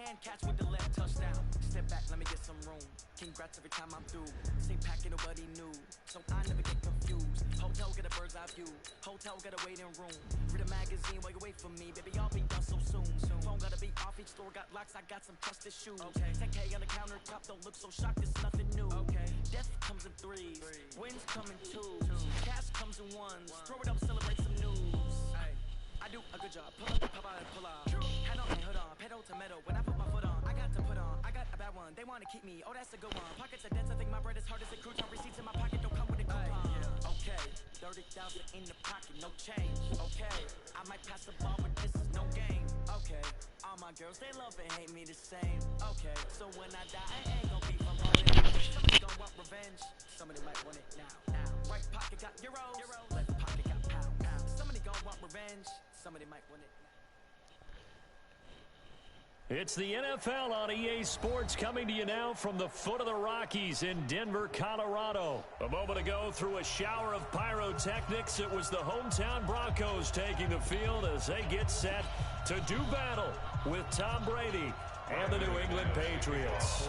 hand catch with the left touchdown. Step back, let me get some room. Congrats every time I'm through. Same packet, nobody knew, so I never get confused. Hotel, get a bird's eye view. Hotel, get a waiting room. Read a magazine while you wait for me. Baby, I'll be done so soon. Phone gotta be off, each store got locks. I got some trusted shoes. Okay. 10K on the countertop, don't look so shocked. It's nothing new. Okay. Death comes in threes. Wins come in twos. Cash comes in ones. Throw it up, celebrate some news. I do a good job. Pull up, pop out, pull out. Hand on, hood on, pedal to metal. When I put my foot on, I got to put on. I got a bad one. They want to keep me. Oh, that's a good one. Pockets are dense. I think my bread is hard as a crouton. Receipts in my pocket don't come with a coupon. Okay, 30,000 in the pocket, no change. Okay, I might pass the ball, but this is no game. Okay, all my girls they love and hate me the same. Okay, so when I die, I ain't gonna be from home. Somebody gon' want revenge. Somebody might want it now. Right pocket got euros. Left pocket got pounds. Somebody gon' want revenge. Somebody might want it. It's the NFL on EA Sports coming to you now from the foot of the Rockies in Denver, Colorado. A moment ago, through a shower of pyrotechnics, it was the hometown Broncos taking the field as they get set to do battle with Tom Brady and the New England Patriots.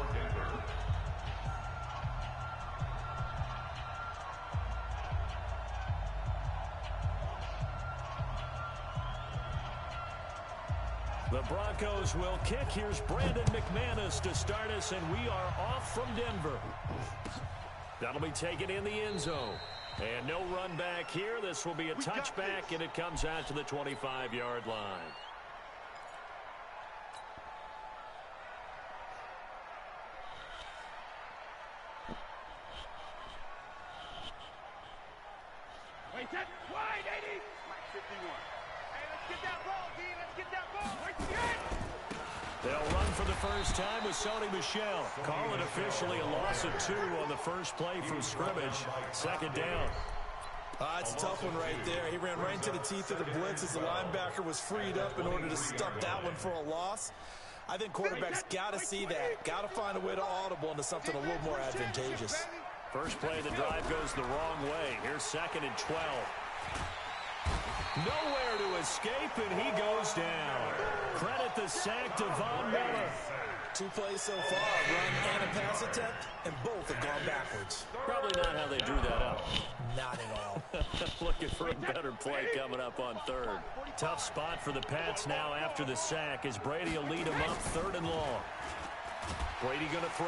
The Broncos will kick. Here's Brandon McManus to start us, and we are off from Denver. That'll be taken in the end zone. And no run back here. This will be a touchback, and it comes out to the 25-yard line. Wait, that's wide, 80. 51. Hey, let's get that ball, D. Let's get that ball. They'll run for the first time with Sony Michel. Call it officially a loss of 2 on the first play from scrimmage. Second down. It's a tough one right there. He ran right into the teeth of the blitz as the linebacker was freed up in order to stuff that one for a loss. I think quarterbacks got to see that. Got to find a way to audible into something a little more advantageous. First play of the drive goes the wrong way. Here's 2nd and 12. Nowhere to escape, and he goes down. Credit the sack to Von Miller. 2 plays so far, run and a pass attempt, and both have gone backwards. Probably not how they drew that up. Not at all. Looking for a better play coming up on 3rd. Tough spot for the Pats now after the sack as Brady will lead him up 3rd and long. Brady going to throw.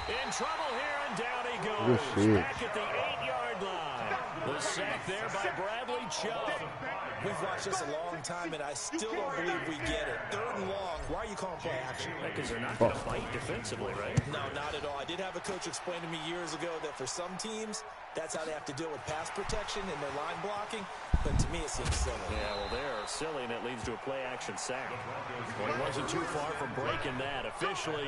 In trouble here, and down he goes. Back at the 8-yard line. The sack there by Bradley Chubb. We've watched this a long time, and I still don't believe we get it. 3rd and long. Why are you calling play action? Because they're not going to fight defensively, right? No, not at all. I did have a coach explain to me years ago that for some teams, that's how they have to deal with pass protection and their line blocking. But to me, it seems silly. Yeah, well, they're silly, and it leads to a play-action sack. Well, he wasn't too far from breaking that. Officially,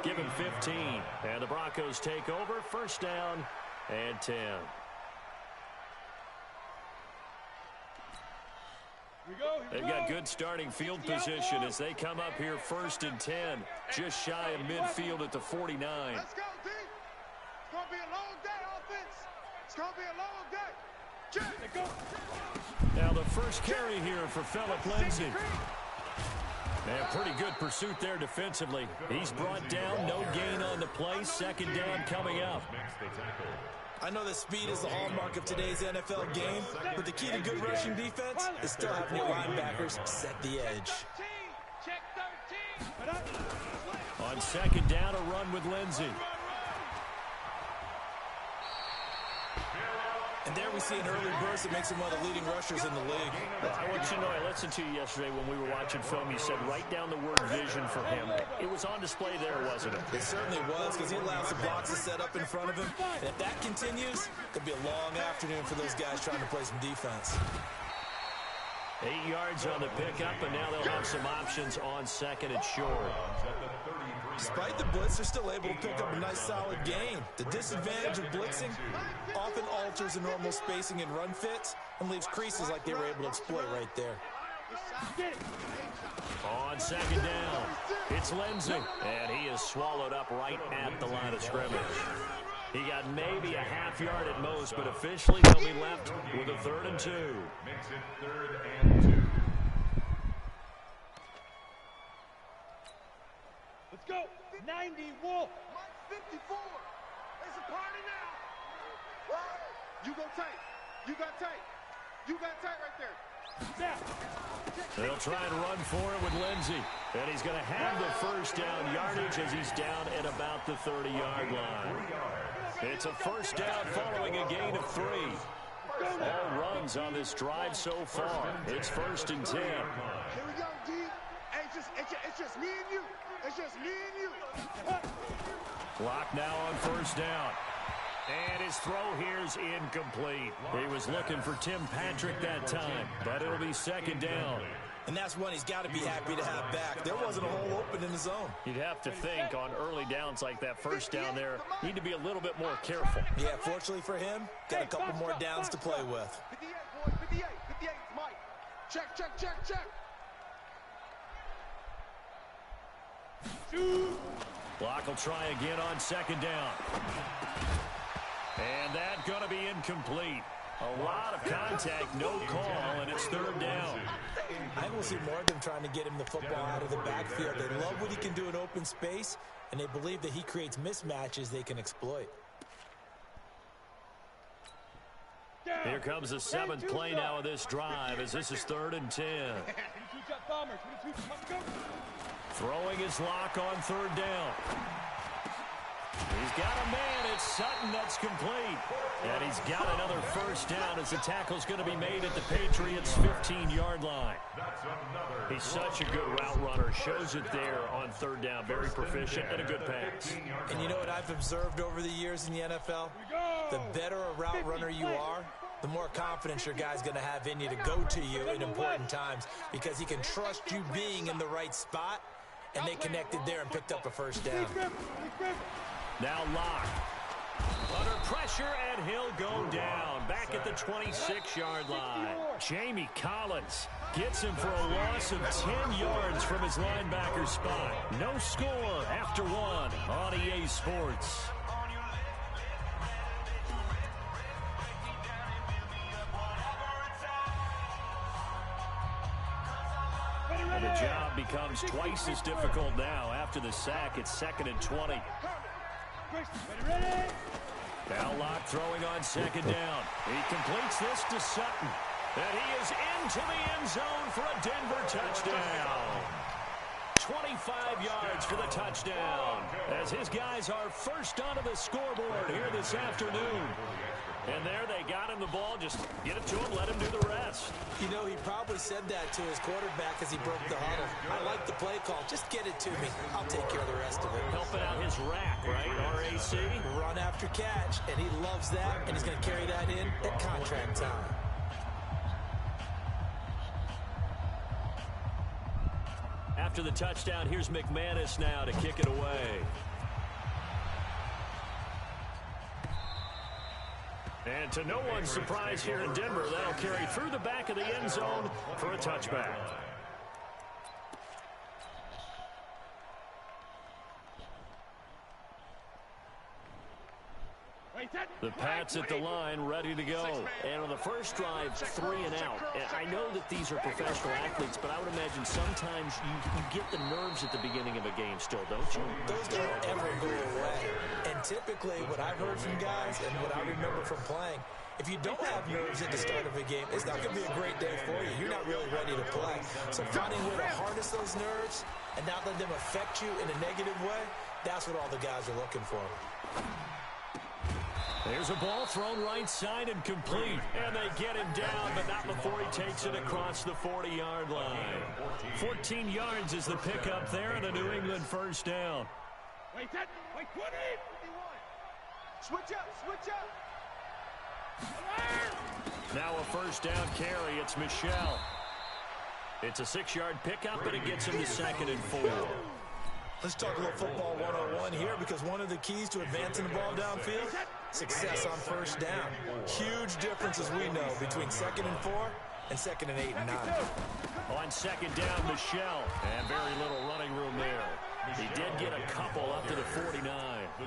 give him 15. And the Broncos take over. First down and 10. They've got good starting field position as they come up here 1st and 10. Just shy of midfield at the 49. Let's go, D. It's going to be a long day, offense. It's going to be a long day. Check. Go. Now the first carry here for Phillip Lindsay. And pretty good pursuit there defensively. He's brought down, no gain on the play. 2nd down coming up. I know that speed is the hallmark of today's NFL game, but the key to good rushing defense is still having your linebackers set the edge. Check 13. On 2nd down, a run with Lindsay. And there we see an early burst that makes him one of the leading rushers in the league. I want you to know, I listened to you yesterday when we were watching film. You said write down the word vision for him. It was on display there, wasn't it? It certainly was, because he allows the blocks to set up in front of him. And if that continues, it could be a long afternoon for those guys trying to play some defense. 8 yards on the pickup, and now they'll have some options on 2nd and short. Despite the blitz, they're still able to pick up a nice solid gain. The disadvantage of blitzing often alters the normal spacing and run fits and leaves creases like they were able to exploit right there. On 2nd down, it's Lindsay, and he is swallowed up right at the line of scrimmage. He got maybe a half yard at most, but officially he'll be left with a 3rd and 2. Makes it 3rd and 2. Let's go. 90, Wolf. 54. It's a party now. You go tight. You got tight. You got tight right there. Now. They'll try and run for it with Lindsey. And he's going to have the first down yardage as he's down at about the 30-yard line. It's a first down following a gain of 3. All runs on this drive so far. It's 1st and 10. Here we go, D. It's just me and you. It's just me and you. Clock now on first down. And his throw here's incomplete. He was looking for Tim Patrick that time, but it'll be 2nd down. And that's one he's got to be happy to have back. There wasn't a hole open in the zone. You'd have to think on early downs like that first down there, need to be a little bit more careful. Yeah, fortunately for him, got a couple more downs to play with. 58, boys, 58. 58, Mike. Check. Shoot. Block will try again on 2nd down. And that's going to be incomplete. A lot of contact, no call, and it's 3rd down. I think we'll see more of them trying to get him the football out of the backfield. They love what he can do in open space, and they believe that he creates mismatches they can exploit. Here comes the 7th play now of this drive as this is 3rd and 10. Throwing his lock on 3rd down. He's got a man. It's Sutton that's complete. And he's got another first down as the tackle's going to be made at the Patriots' 15-yard line. He's such a good route runner. Shows it there on 3rd down. Very proficient and a good pass. And you know what I've observed over the years in the NFL? The better a route runner you are, the more confidence your guy's going to have in you to go to you in important times because he can trust you being in the right spot, and they connected there and picked up a first down. Now Locke. Under pressure, and he'll go down. Back at the 26-yard line. Jamie Collins gets him for a loss of 10 yards from his linebacker spot. No score after 1 on EA Sports. And the job becomes twice as difficult now. After the sack, it's 2nd and 20. Now Locke throwing on 2nd down. He completes this to Sutton. And he is into the end zone for a Denver touchdown. 25 yards for the touchdown as his guys are first onto the scoreboard here this afternoon. And there they got him the ball. Just get it to him, let him do the rest. You know, he probably said that to his quarterback as he broke the huddle. I like the play call. Just get it to me. I'll take care of the rest of it. Helping out his rack, right? RAC. Run after catch, and he loves that, and he's going to carry that in at contract time. After the touchdown, here's McManus now to kick it away. And to no one's surprise here in Denver, that'll carry through the back of the end zone for a touchback. The Pats at the line, ready to go. And on the first drive, 3 and out. And I know that these are professional athletes, but I would imagine sometimes you get the nerves at the beginning of a game still, don't you? Those don't ever go away. And typically, what I've heard from guys and what I remember from playing, if you don't have nerves at the start of a game, it's not going to be a great day for you. You're not really ready to play. So finding a way to harness those nerves and not let them affect you in a negative way, that's what all the guys are looking for. There's a ball thrown right side and complete. And they get him down, but not before he takes it across the 40-yard line. 14 yards is the pickup there and a New England first down. Wait, 20. Switch up. Now a first down carry. It's Michelle. It's a 6-yard pickup, and it gets him to 2nd and 4. Let's talk a little football 101 here, because one of the keys to advancing the ball downfield, success on first down. Huge difference, as we know, between 2nd and 4 and 2nd and 8 and 9. On 2nd down, Michelle. And very little running room there. He did get a couple up to the 49.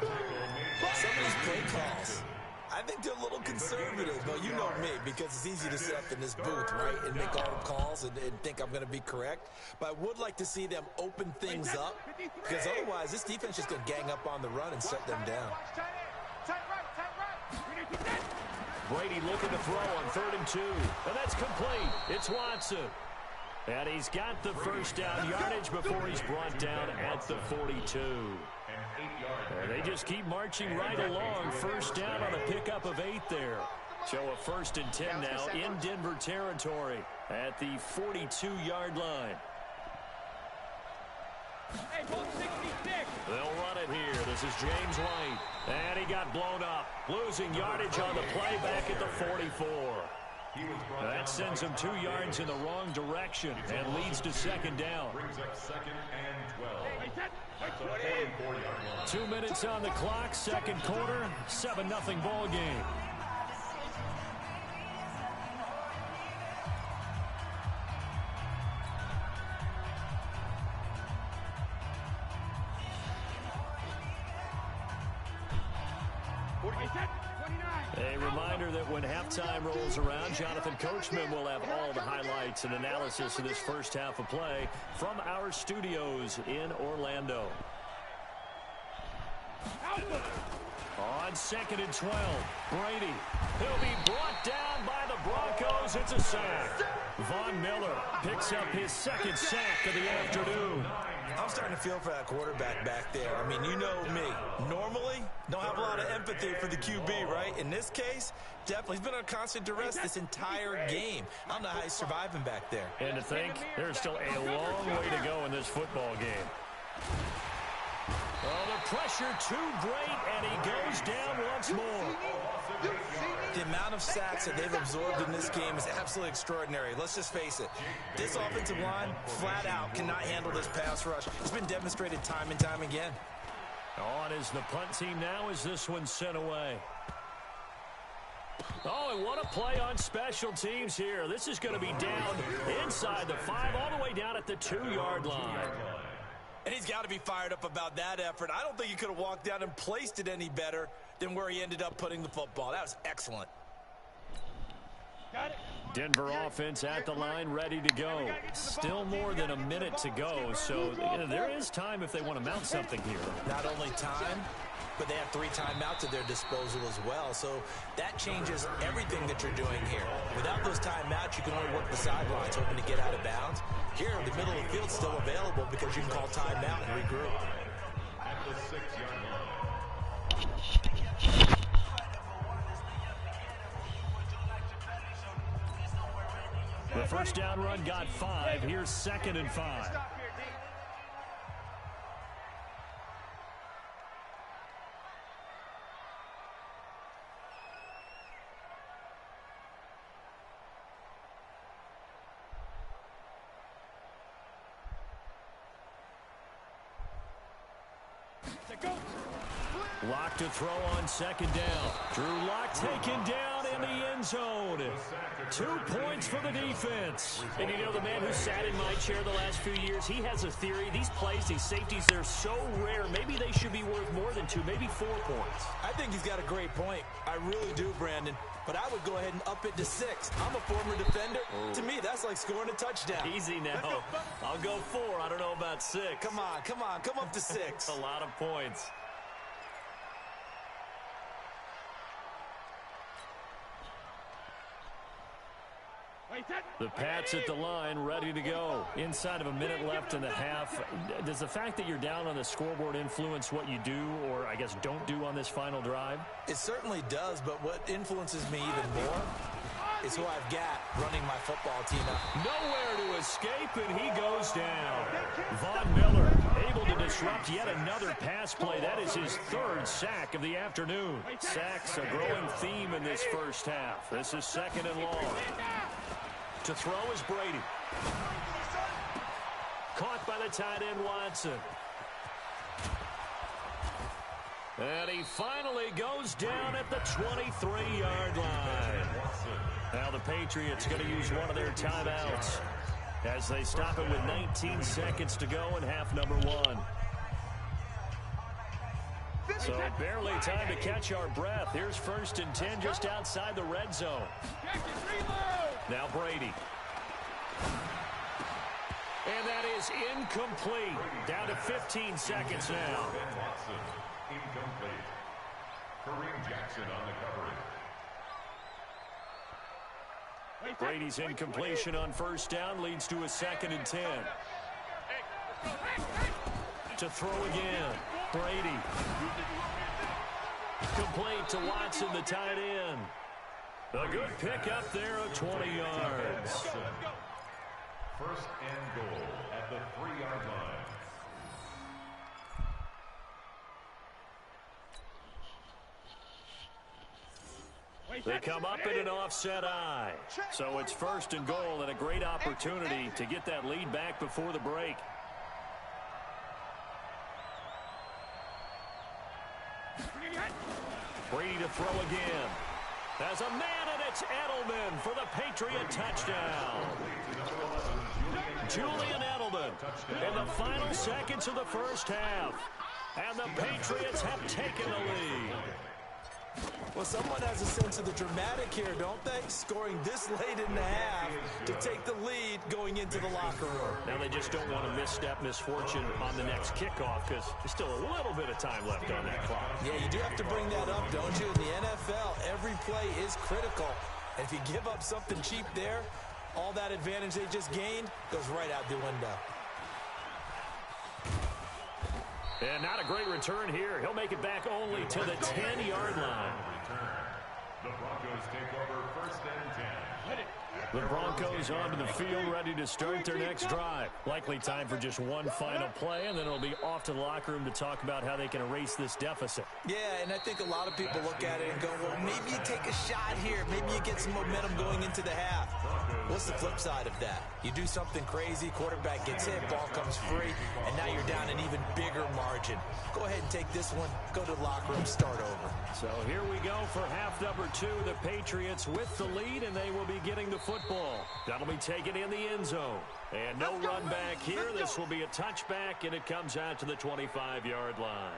Some of these play calls, I think they're a little conservative. Well, you know me, because it's easy to sit up in this booth, right, and make all the calls and think I'm going to be correct. But I would like to see them open things up, because otherwise this defense is going to gang up on the run and shut them down. Brady looking to throw on 3rd and 2. And that's complete. It's Watson. And he's got the first down yardage before he's brought down at the 42. And they just keep marching right along. First down on a pickup of 8 there. So a 1st and 10 now in Denver territory at the 42-yard line. They'll run it here. This is James White. And he got blown up. Losing yardage on the play back at the 44. That sends him 2 yards in the wrong direction and leads to 2nd down. 2 minutes on the clock, 2nd quarter, 7-0 ball game. A reminder that when halftime rolls around, Jonathan Coachman will have all the highlights and analysis of this first half of play from our studios in Orlando. On 2nd and 12, Brady. He'll be brought down by the Broncos. It's a sack. Von Miller picks up his 2nd sack of the afternoon. I'm starting to feel for that quarterback back there. I mean, you know me. Normally, don't have a lot of empathy for the QB, right? In this case, definitely. He's been under constant duress this entire game. I don't know how he's surviving back there. And to think, there's still a long way to go in this football game. Oh, the pressure too great, and he goes down once more. The amount of sacks that they've absorbed in this game is absolutely extraordinary. Let's just face it. This offensive line, flat out, cannot handle this pass rush. It's been demonstrated time and time again. On is the punt team now as this one's sent away. Oh, and what a play on special teams here. This is going to be down inside the 5, all the way down at the 2-yard line. And he's got to be fired up about that effort. I don't think he could have walked down and placed it any better than where he ended up putting the football. That was excellent. Denver offense at the line, ready to go. Still more than a minute to go, so there is time if they want to mount something here. Not only time, but they have 3 timeouts at their disposal as well. So that changes everything that you're doing here. Without those timeouts, you can only work the sidelines, hoping to get out of bounds. Here, the middle of the field's still available because you can call timeout and regroup. At the 6-yard line. The first down run got 5. Here's 2nd and 5. Lock to throw on 2nd down. Drew Lock taken down in the end zone. 2 points for the defense. And you know, the man who sat in my chair the last few years, he has a theory. These plays, these safeties, they're so rare. Maybe they should be worth more than 2, maybe 4 points. I think he's got a great point. I really do, Brandon. But I would go ahead and up it to 6. I'm a former defender. Oh. To me, that's like scoring a touchdown. Easy now. I'll go 4. I don't know about 6. Come on. Come up to 6. A lot of points. The Pats at the line, ready to go. Inside of a minute left in the half. Does the fact that you're down on the scoreboard influence what you do, or I guess don't do on this final drive? It certainly does, but what influences me even more is who I've got running my football team out. Nowhere to escape, and he goes down. Von Miller able to disrupt yet another pass play. That is his 3rd sack of the afternoon. Sacks a growing theme in this first half. This is 2nd and long. To throw is Brady. Caught by the tight end Watson. And he finally goes down at the 23-yard line. Now the Patriots going to use one of their timeouts as they stop it with 19 seconds to go in half number 1. So barely time to catch our breath. Here's 1st and 10 just outside the red zone. Now Brady. And that is incomplete. Down to 15 seconds now. Incomplete. Kareem Jackson on the coverage. Brady's incompletion on 1st down leads to a 2nd and 10. To throw again. Brady. Complete to Watson, the tight end. A good pick up there of 20 yards. 1st and goal at the 3-yard line. They come up in an offset eye. So it's 1st and goal and a great opportunity to get that lead back before the break. Brady to throw again. There's a man, and it's Edelman for the Patriot touchdown. Julian Edelman in the final seconds of the 1st half. And the Patriots have taken the lead. Well, someone has a sense of the dramatic here, don't they? Scoring this late in the half to take the lead going into the locker room. Now they just don't want to misstep misfortune on the next kickoff because there's still a little bit of time left on that clock. Yeah, you do have to bring that up, don't you? In the NFL, every play is critical. And if you give up something cheap there, all that advantage they just gained goes right out the window. And not a great return here. He'll make it back only to the 10-yard line. The Broncos take over 1st and 10. The Broncos onto the field, ready to start their next drive. Likely time for just one final play, and then it'll be off to the locker room to talk about how they can erase this deficit. Yeah, and I think a lot of people look at it and go, well, maybe you take a shot here. Maybe you get some momentum going into the half. What's the flip side of that? You do something crazy, quarterback gets hit, ball comes free, and now you're down an even bigger margin. Go ahead and take this one, go to the locker room, start over. So here we go for half number 2. The Patriots with the lead, and they will be getting the football. That'll be taken in the end zone. And no run back here. This will be a touchback, and it comes out to the 25-yard line.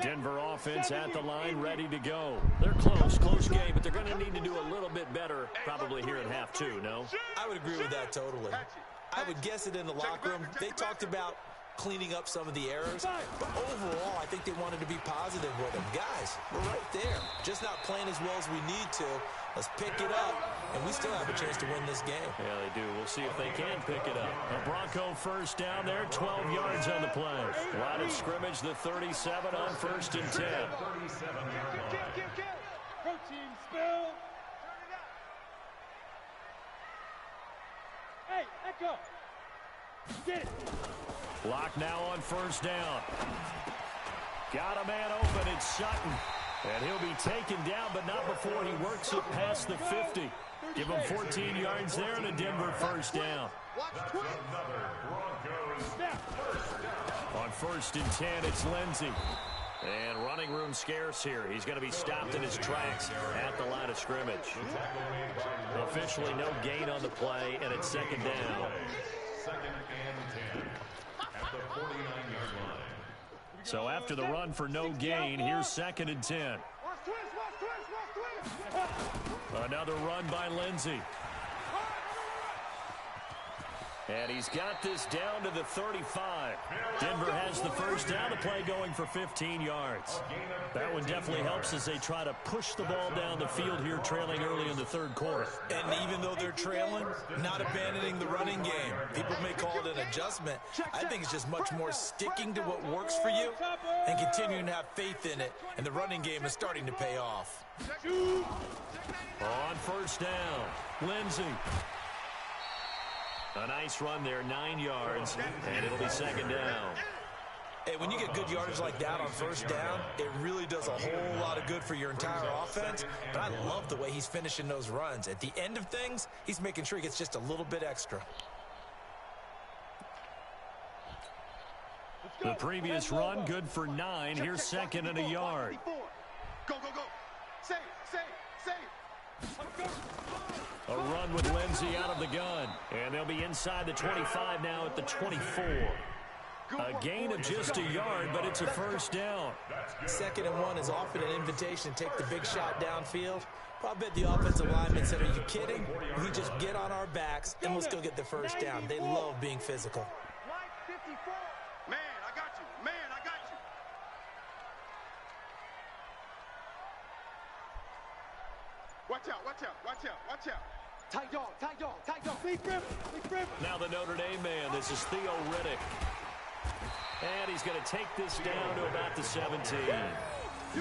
Denver offense at the line, ready to go. They're close game, but they're going to need to do a little bit better probably here in half 2, no? I would agree with that totally. I would guess it in the locker room. They talked about cleaning up some of the errors, but overall, I think they wanted to be positive with them. Guys, we're right there. Just not playing as well as we need to. Let's pick it up, and we still have a chance to win this game. Yeah, they do. We'll see if they can pick it up. A Bronco 1st down there, 12 yards on the play. Line of scrimmage, the 37 on 1st and 10. Protein spill. Hey, echo. Get it. Lock now on 1st down. Got a man open. It's Sutton. And he'll be taken down, but not before he works it past the 50. Give him 14 yards there and a Denver 1st down. On 1st and 10, it's Lindsey. And running room scarce here. He's going to be stopped in his tracks at the line of scrimmage. Officially no gain on the play, and it's 2nd down. 2nd and 10 at the 49-yard line. So after the run for no gain, here's 2nd and 10. Another run by Lindsey. And he's got this down to the 35. Denver has the 1st down, to play going for 15 yards. That one definitely helps as they try to push the ball down the field here, trailing early in the 3rd quarter. And even though they're trailing, not abandoning the running game. People may call it an adjustment. I think it's just much more sticking to what works for you and continuing to have faith in it. And the running game is starting to pay off. On 1st down, Lindsey. A nice run there, 9 yards, and it'll be 2nd down. Hey, when you get good yardage like that on 1st down, it really does a whole lot of good for your entire offense. But I love the way he's finishing those runs. At the end of things, he's making sure he gets just a little bit extra. The previous run, good for 9. Here's 2nd and a yard. Go. Save. A run with Lindsey out of the gun. And they'll be inside the 25 now at the 24. A gain of just a yard, but it's a first down. 2nd and 1 is often an invitation to take the big shot downfield. Probably the offensive lineman said, are you kidding? We just get on our backs and let's go get the first down. They love being physical. Man, I got you. Man, I got you. Watch out, watch out, watch out, watch out. Tight dog, tight dog, tight dog. Big Griffin. Now the Notre Dame man, this is Theo Riddick. And he's going to take this down to about the 17.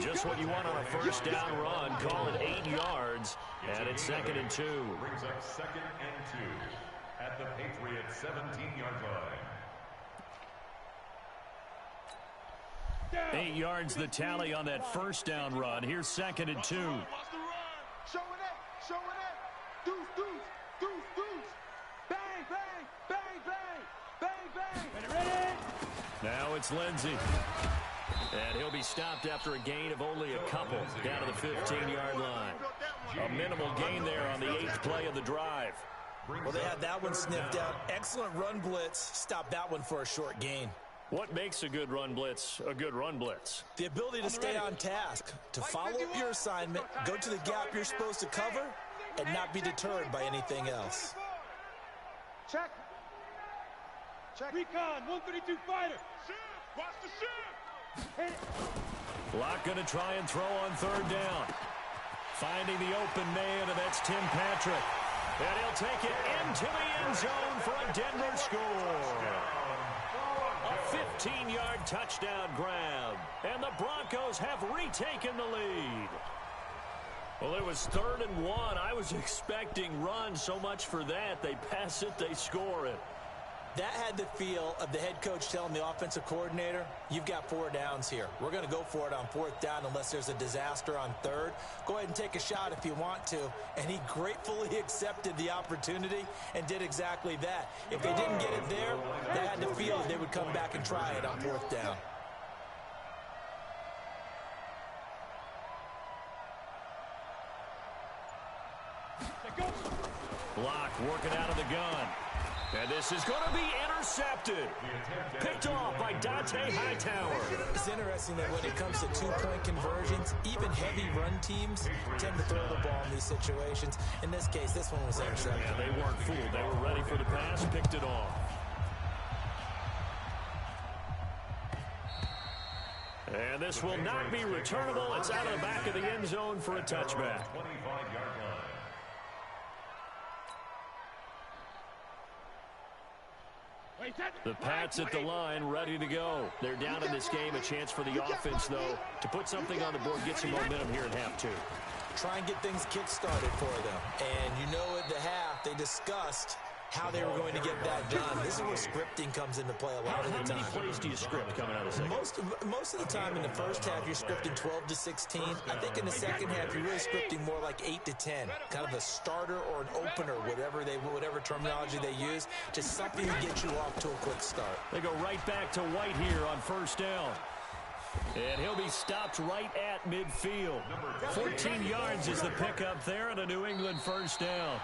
Just what you want on a first down run. Call it 8 yards, and it's 2nd and 2. Brings up 2nd and 2 at the Patriots 17-yard line. 8 yards the tally on that first down run. Here's 2nd and 2. Watch the run. Show it up, show it up. Deuce, deuce, deuce, deuce. Bang, bang, bang, bang, bang, bang. Ready? Now it's Lindsey. And he'll be stopped after a gain of only a couple down to the 15-yard line. A minimal gain there on the 8th play of the drive. Well, they had that one sniffed out. Excellent run blitz. Stopped that one for a short gain. What makes a good run blitz a good run blitz? The ability to stay on task, to follow up your assignment, go to the gap you're supposed to cover, and not be deterred by anything else. Check. Check. Recon, 132 fighter. Shift. Watch the shift. Locke going to try and throw on 3rd down. Finding the open man, and that's Tim Patrick. And he'll take it into the end zone for a Denver score. A 15-yard touchdown grab. And the Broncos have retaken the lead. Well, it was 3rd and 1. I was expecting run, so much for that. They pass it, they score it. That had the feel of the head coach telling the offensive coordinator, you've got 4 downs here. We're going to go for it on 4th down unless there's a disaster on 3rd. Go ahead and take a shot if you want to. And he gratefully accepted the opportunity and did exactly that. If they didn't get it there, they had the feel that they would come back and try it on 4th down. Block working out of the gun. And this is going to be intercepted. Picked off by Dante Hightower. It's interesting that when it comes to 2-point conversions, even heavy run teams tend to throw the ball in these situations. In this case, this one was intercepted. Yeah, they weren't fooled. They were ready for the pass, picked it off. And this will not be returnable. It's out of the back of the end zone for a touchback. 25-yard line. The Pats at the line, ready to go. They're down in this game. A chance for the offense, though, to put something on the board, get some momentum here at half 2. Try and get things kick-started for them. And you know at the half, they discussed how they were going to get that done. This is where scripting comes into play a lot of the time. How many plays do you script coming out of the second? Most of the time in the first half, you're scripting 12 to 16. I think in the second half, you're really scripting more like 8 to 10. Kind of a starter or an opener, whatever terminology they use. Just something to get you off to a quick start. They go right back to White here on 1st down. And he'll be stopped right at midfield. 14 yards is the pickup there and a New England 1st down.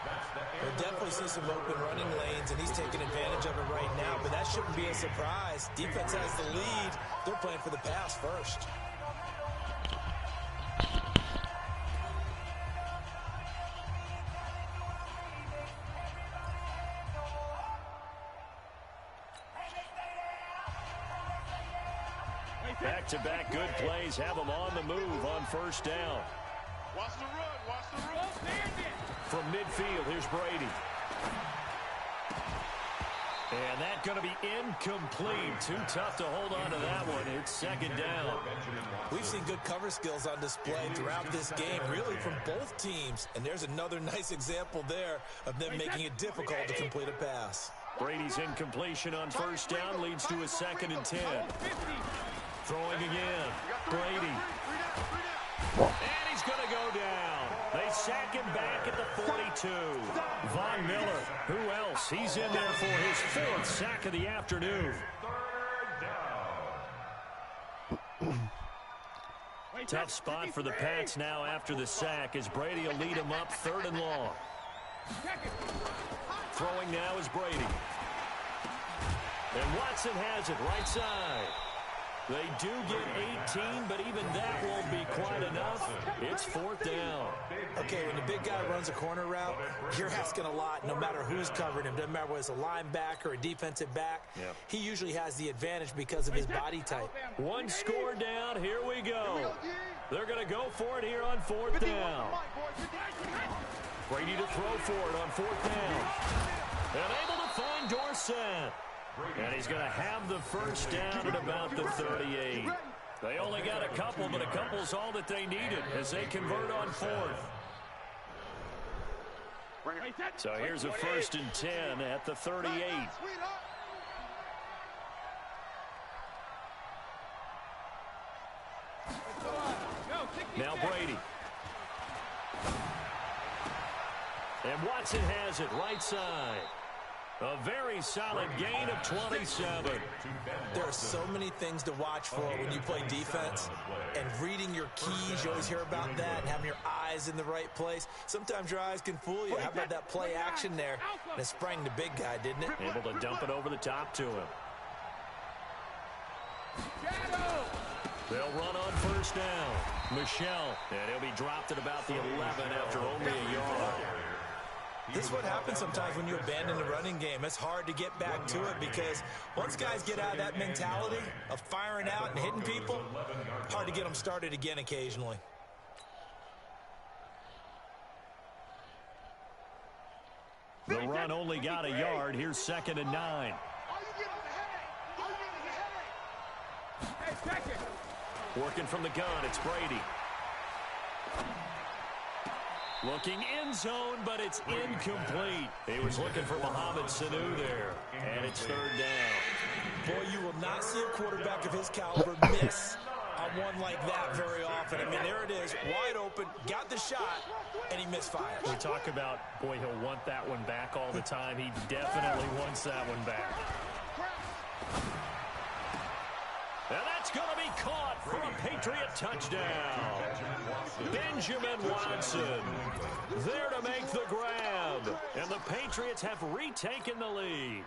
We'll definitely see some open running lanes, and he's taking advantage of it right now, but that shouldn't be a surprise. Defense has the lead. They're playing for the pass first. Back-to-back good plays have them on the move on 1st down. Watch the run, watch the run. From midfield, here's Brady. And that's going to be incomplete. Too tough to hold on to that one. It's 2nd down. We've seen good cover skills on display throughout this game, really from both teams. And there's another nice example there of them making it difficult to complete a pass. Brady's incompletion on 1st down leads to a 2nd and 10. Throwing again. Brady. And he's going to go down. They sack him back at the 42. Von Miller. Who else? He's in there for his 4th sack of the afternoon. 3rd down. Tough spot for the Pats now after the sack as Brady will lead them up 3rd and long. Throwing now is Brady. And Watson has it right side. They do get 18, but even that won't be quite enough. It's 4th down. Okay, when the big guy runs a corner route, you're asking a lot no matter who's covering him. Doesn't matter whether it's a linebacker or a defensive back. Yep. He usually has the advantage because of his body type. One score down. Here we go. They're going to go for it here on 4th down. Brady to throw for it on 4th down. And able to find Dorsett. And he's going to have the first down at about the 38. They only got a couple, but a couple's all that they needed as they convert on 4th. So here's a 1st and 10 at the 38. Now Brady. And Watson has it right side. A very solid gain of 27. There are so many things to watch for when you play defense. And reading your keys, you always hear about that, and having your eyes in the right place. Sometimes your eyes can fool you. How about that play action there? And it sprang the big guy, didn't it? Able to dump it over the top to him. They'll run on 1st down. Michelle, and he'll be dropped at about the 11 after only a yard. This is what happens sometimes when you abandon the running game. It's hard to get back to it because once guys get out of that mentality of firing out and hitting people, hard to get them started again occasionally. The run only got a yard. Here's 2nd and 9. Working from the gun, it's Brady. Looking end zone, but it's incomplete. He was looking for Mohamed Sanu there, and it's 3rd down. Boy, you will not see a quarterback of his caliber miss on one like that very often. I mean, there it is, wide open, got the shot, and he misfires. We talk about, boy, he'll want that one back all the time. He definitely wants that one back. And that's going to be caught for a Patriot touchdown. Benjamin Watson there to make the grab. And the Patriots have retaken the lead.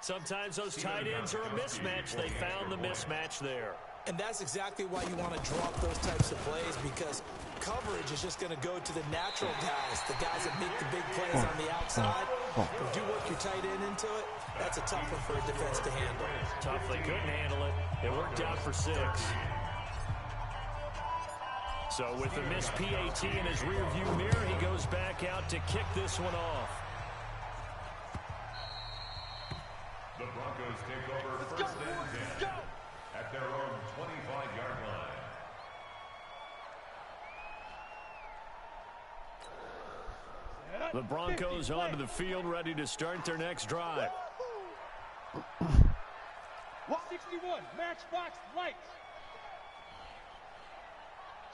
Sometimes those tight ends are a mismatch. They found the mismatch there. And that's exactly why you want to draw up those types of plays, because coverage is just going to go to the natural guys, the guys that make the big plays on the outside. If you work your tight end into it, that's a tough one for a defense to handle. Tough, they couldn't handle it. It worked out for 6. So with the missed PAT in his rearview mirror, he goes back out to kick this one off. The Broncos take over 1st and 10 at their own 25-yard line. The Broncos onto the field, ready to start their next drive. 61, matchbox lights.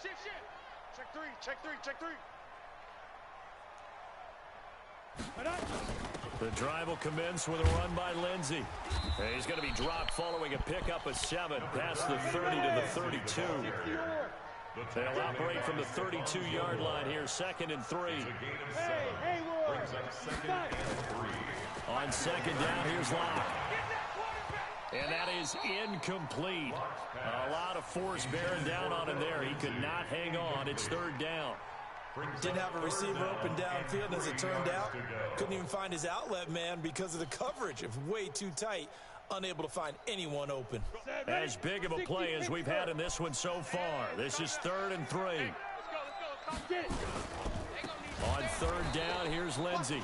Shift. Check 3, check 3. The drive will commence with a run by Lindsey. And he's going to be dropped following a pickup of 7 past the 30 to the 32. They'll operate from the 32-yard line here, 2nd and 3. Hey, Brings up 2nd and 3. On 2nd down, here's Locke. And that is incomplete. A lot of force bearing down on him there. He could not hang on. It's 3rd down. Didn't have a receiver open downfield, as it turned out. Couldn't even find his outlet man because of the coverage. It was way too tight. Unable to find anyone open. As big of a play as we've had in this one so far. This is 3rd and 3. On 3rd down, here's Lindsey.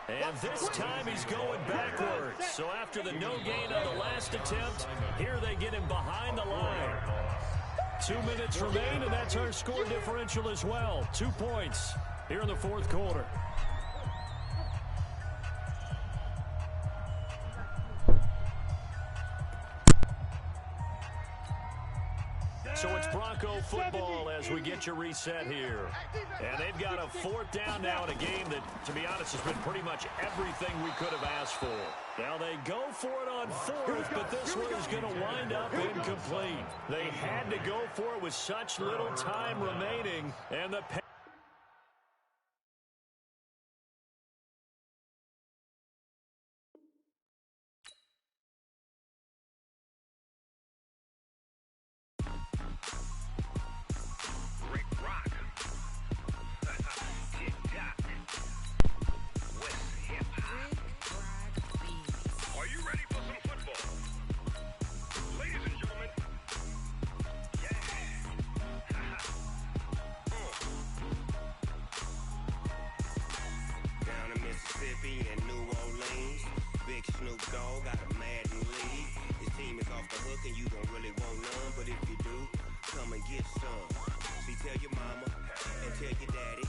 And this time he's going backwards. So after the no gain on the last attempt, here they get him behind the line. 2 minutes remain, and that's our score differential as well. 2 points here in the 4th quarter. So it's Bronco football as we get you reset here. And they've got a 4th down now in a game that, to be honest, has been pretty much everything we could have asked for. Now they go for it on 4th, but this one is going to wind up incomplete. They had to go for it with such little time remaining, and the Dogg got a Madden league. His team is off the hook and you don't really want none. But if you do, come and get some. See, tell your mama and tell your daddy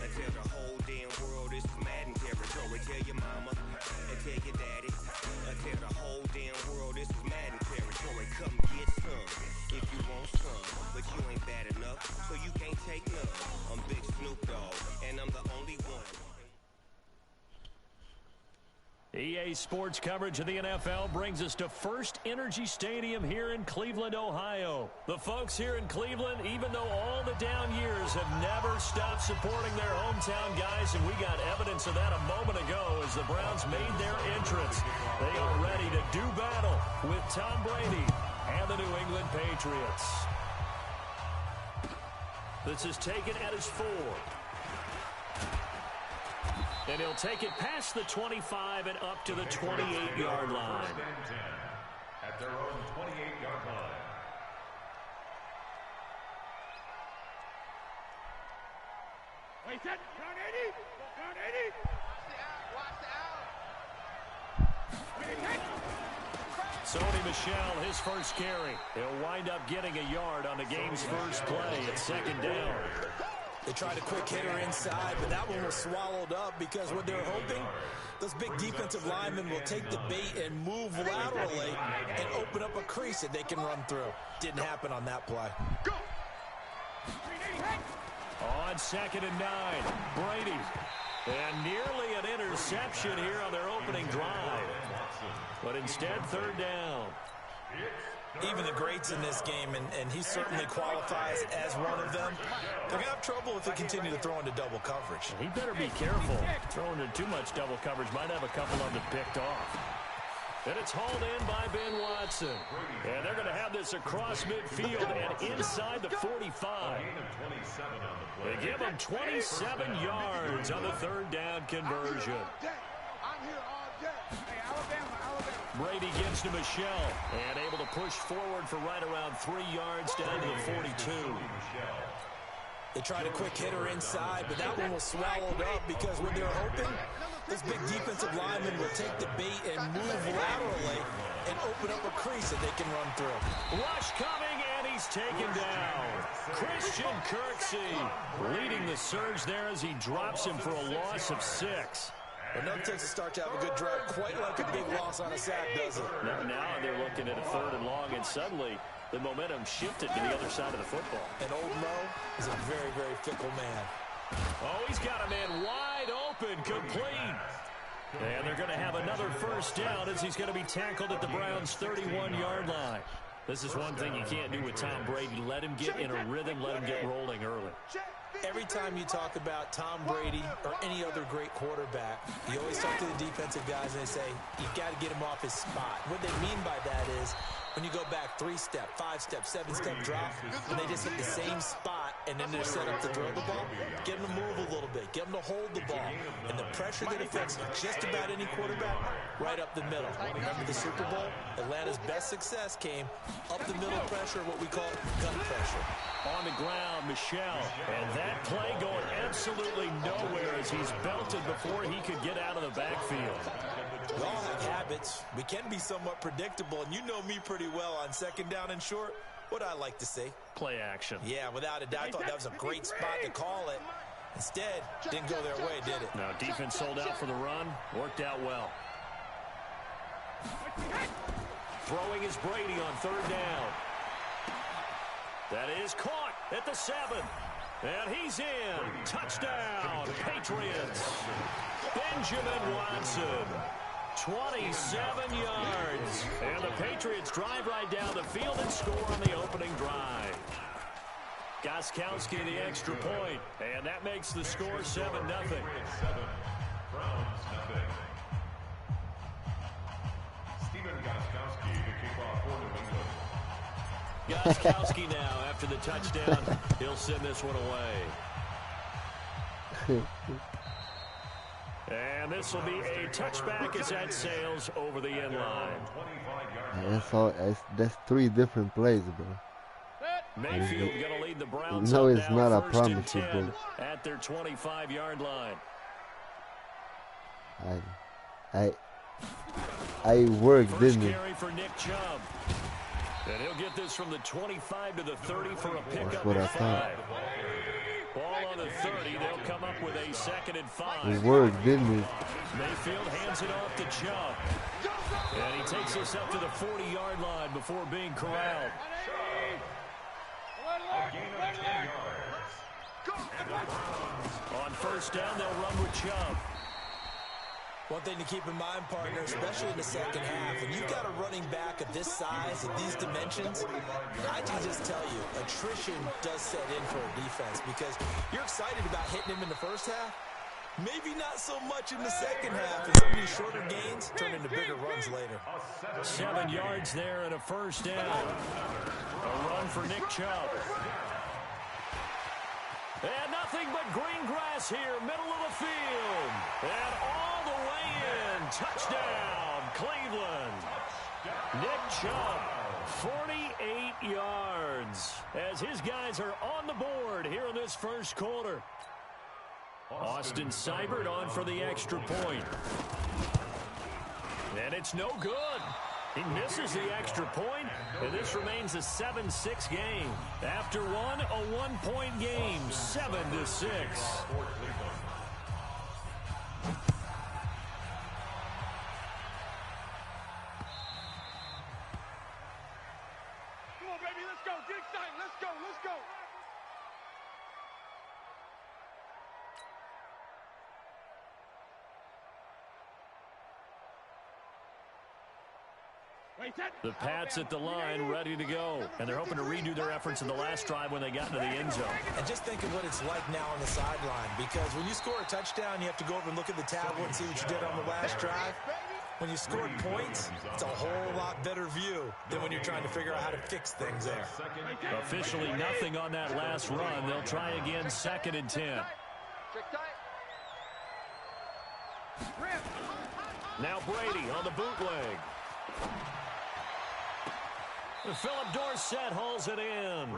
and tell the whole damn world this is Madden territory. Tell your mama and tell your daddy and tell the whole damn world this is Madden territory. Come get some if you want some, but you ain't bad enough, so you can't take none. I'm Big Snoop Dogg, and I'm the only one. EA Sports coverage of the NFL brings us to First Energy Stadium here in Cleveland, Ohio. The folks here in Cleveland, even though all the down years, have never stopped supporting their hometown guys, and we got evidence of that a moment ago as the Browns made their entrance. They are ready to do battle with Tom Brady and the New England Patriots. This is taken at his 4. And he'll take it past the 25 and up to the 28-yard line. At their own 28-yard line. Wait, set. Down 80. Down 80. Watch out. Sony Michel, his first carry. He'll wind up getting a yard on the game's first play at second down. They tried a quick hitter inside, but that one was swallowed up because what they're hoping, those big defensive linemen will take the bait and move laterally and open up a crease that they can run through. Didn't happen on that play. On 2nd and 9, Brady. And nearly an interception here on their opening drive. But instead, 3rd down. Even the greats in this game, and he certainly qualifies as one of them, they're going to have trouble if they continue to throw into double coverage. He better be careful. Throwing into too much double coverage might have a couple of them picked off. And it's hauled in by Ben Watson. And they're going to have this across midfield and inside the 45. They give him 27 yards on the 3rd down conversion. I'm here all day. Hey, Alabama. Brady gives to Michel and able to push forward for right around 3 yards down to the 42. They tried a quick hitter inside, but that one was swallowed up because what they're hoping, those big defensive linemen will take the bait and move laterally and open up a crease that they can run through. Rush coming, and he's taken down. Christian Kirksey leading the surge there as he drops him for a loss of 6. But nothing takes a start to have a good drive quite like a big loss on a sack, does it? Now they're looking at a 3rd and long, and suddenly the momentum shifted to the other side of the football. And old Mo is a very, very fickle man. Oh, he's got a man wide open, complete. And they're going to have another 1st down as he's going to be tackled at the Browns' 31-yard line. This is one thing you can't do with Tom Brady. Let him get in a rhythm, let him get rolling early. Every time you talk about Tom Brady or any other great quarterback, you always talk to the defensive guys and they say, you've got to get him off his spot. What they mean by that is when you go back 3-step, 5-step, 7-step drop, and they just hit the same spot and then they're set up to throw the ball, get them to move a little bit, get them to hold the ball. And the pressure that affects just about any quarterback, right up the middle. Remember the Super Bowl? Atlanta's best success came up the middle pressure, what we call gun pressure. On the ground, Michel. And that play going absolutely nowhere as he's belted before he could get out of the backfield. We all have habits. We can be somewhat predictable, and you know me pretty well on 2nd down and short. What I like to see? Play action. Yeah, without a doubt. I thought that was a great spot to call it. Instead, didn't go their way, did it? No, defense sold out for the run. Worked out well. Throwing is Brady on 3rd down. That is caught at the 7. And he's in. Touchdown, Patriots. Benjamin Watson. 27 yards. And the Patriots drive right down the field and score on the opening drive. Gostkowski the extra point. And that makes the score 7-0. 7, Browns nothing. Stephen Gostkowski to kick off for New England. Gostkowski now after the touchdown. He'll send this one away. And this will be a touchback as that sails over the end line. That's 3 different plays, bro. Mayfield going to lead the Browns. No, it's now, not. I 1st promise and 10 you, bro. at their 25-yard line. I I worked, First didn't it? carry for Nick Chubb. And he'll get this from the 25 to the 30 for a pickup That's what I of thought. 5. Ball on the 30. They'll come up with a 2nd and 5. It worked, didn't it? Mayfield hands it off to Chubb. And he takes us up to the 40-yard line before being corralled. On first down, they'll run with Chubb. One thing to keep in mind, partner, especially in the second half, when you've got a running back of this size, of these dimensions, I can just tell you, attrition does set in for a defense because you're excited about hitting him in the first half. Maybe not so much in the second half, and some of these shorter gains turn into bigger runs later. 7 yards there and a first down. A run for Nick Chubb. And nothing but green grass here, middle of the field. And all the way in. Touchdown, Cleveland. Nick Chubb, 48 yards. As his guys are on the board here in this first quarter. Austin Seibert on for the extra point. And it's no good. He misses the extra point, and this remains a 7-6 game. After one, a 1-point game, 7-6. Come on, baby, let's go. Get excited. Let's go. Let's go. The Pats at the line, ready to go. And they're hoping to redo their efforts in the last drive when they got into the end zone. And just think of what it's like now on the sideline, because when you score a touchdown, you have to go over and look at the tablet and see what you did on the last drive. When you scored points, it's a whole lot better view than when you're trying to figure out how to fix things there. Officially nothing on that last run. They'll try again, 2nd and 10. Now Brady on the bootleg. Philip Dorsett hauls it in.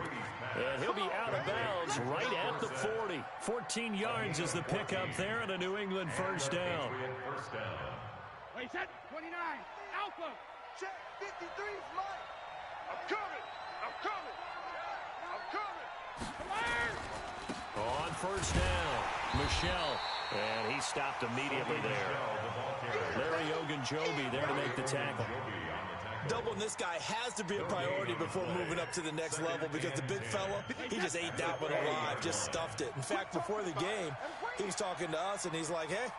And he'll be out of bounds right at the 40. 14 yards is the pickup there and a New England first down. Wait, set. 29. Alpha. Check. 53 is mine. I'm coming. I'm coming. I'm coming. Come on. On first down, Michelle. And he stopped immediately there. Larry Ogunjobi there to make the tackle. Doubling this guy has to be a priority before moving up to the next level because the big fella, he just ate that one alive, just stuffed it. In fact, before the game, he was talking to us, and he's like, hey,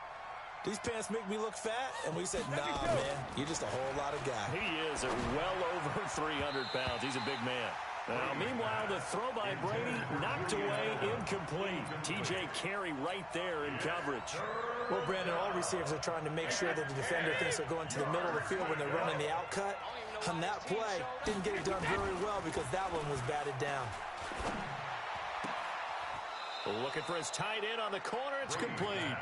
these pants make me look fat? And we said, nah, man, you're just a whole lot of guy. He is at well over 300 pounds. He's a big man. Now, meanwhile, the throw by Brady knocked away, incomplete. TJ Carey right there in coverage. Well, Brandon, all receivers are trying to make sure that the defender thinks they're going to the middle of the field when they're running the outcut. On that play, didn't get it done very well because that one was batted down. Looking for his tight end on the corner. It's complete.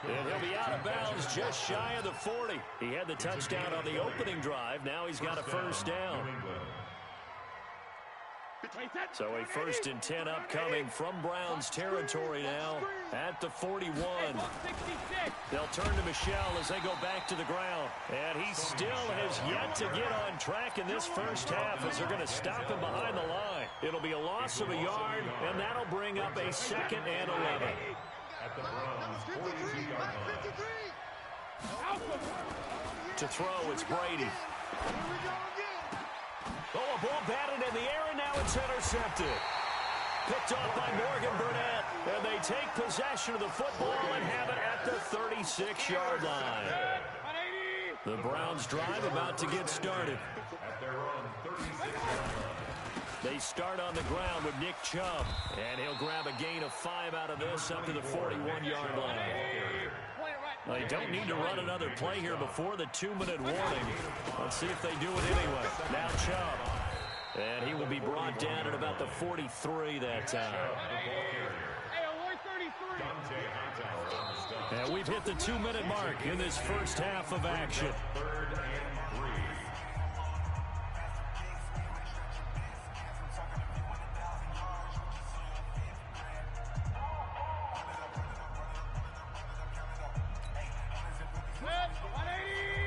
And he'll be out of bounds just shy of the 40. He had the touchdown on the opening drive. Now he's got a first down. So a 1st and 10 upcoming from Browns territory now at the 41. They'll turn to Michelle as they go back to the ground. And he still has yet to get on track in this first half as they're going to stop him behind the line. It'll be a loss of a yard, and that'll bring up a 2nd and 11. At the Browns' 42-yard line. To throw, it's Brady. Oh, a ball batted in the air, and now it's intercepted. Picked off by Morgan Burnett, and they take possession of the football and have it at the 36-yard line. The Browns drive about to get started. At their own 36-yard line. They start on the ground with Nick Chubb, and he'll grab a gain of 5 out of this up to the 41-yard line. They don't need to run another play here before the 2-minute warning. Let's see if they do it anyway. Now Chubb. And he will be brought down at about the 43 that time. And we've hit the 2-minute mark in this first half of action. 3rd and 3.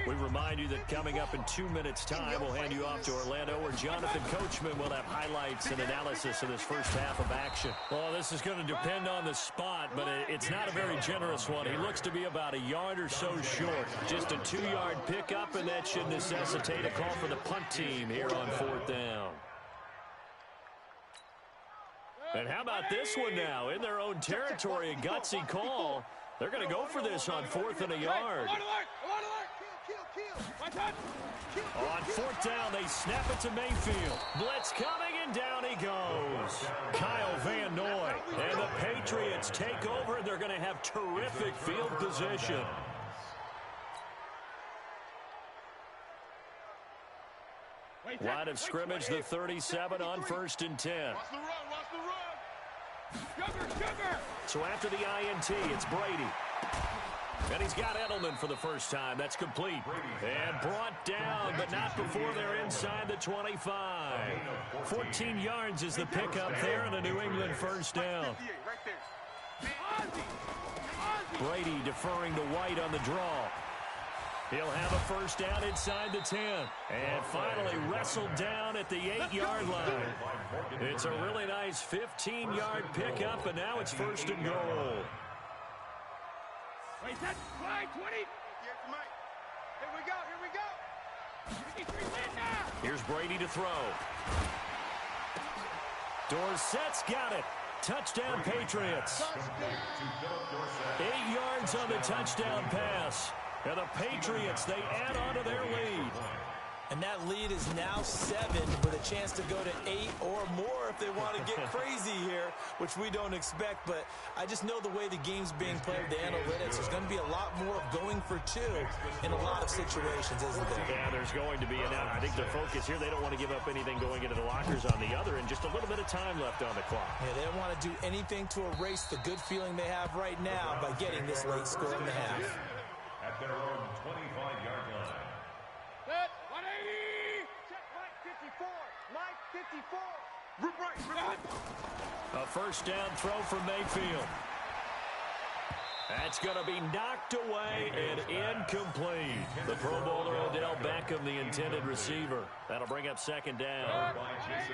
We remind you that coming up in 2 minutes' time, we'll hand you off to Orlando, where Jonathan Coachman will have highlights and analysis of this first half of action. Well, this is going to depend on the spot, but it's not a very generous one. He looks to be about a yard or so short. Just a 2-yard pickup, and that should necessitate a call for the punt team here on 4th down. And how about this one now? In their own territory, a gutsy call. They're going to go for this on 4th and a yard. On 4th down, they snap it to Mayfield. Blitz coming, and down he goes. Kyle Van Noy. And the Patriots take over, and they're going to have terrific field position. Line of scrimmage, the 37 on 1st and 10. Watch the run, watch the run. Sugar. So after the INT, it's Brady. And he's got Edelman for the first time. That's complete. And brought down, but not before they're inside the 25. 14 yards is the pickup there, and a New England first down. Brady deferring to White on the draw. He'll have a first down inside the 10. And finally wrestled down at the 8-yard line. It's a really nice 15-yard pickup, and now it's 1st and goal. Wait, that's flag 20. Here we go. Here's Brady to throw. Dorsett's got it. Touchdown, Patriots. 8 yards on the touchdown pass. And the Patriots, they add on to their lead. And that lead is now 7 with a chance to go to 8 or more if they want to get crazy here, which we don't expect. But I just know the way the game's being played with the analytics, there's going to be a lot more of going for 2 in a lot of situations, isn't there? Yeah, there's going to be. And I think their focus here, they don't want to give up anything going into the lockers on the other, and just a little bit of time left on the clock. Yeah, they don't want to do anything to erase the good feeling they have right now by getting this late score in the half. At their own 25-yard line. Set, 180. Check Mike 54. Mike 54. A first down throw for Mayfield. That's going to be knocked away and incomplete. The Pro Bowler Odell Beckham, the intended receiver. That'll bring up 2nd down.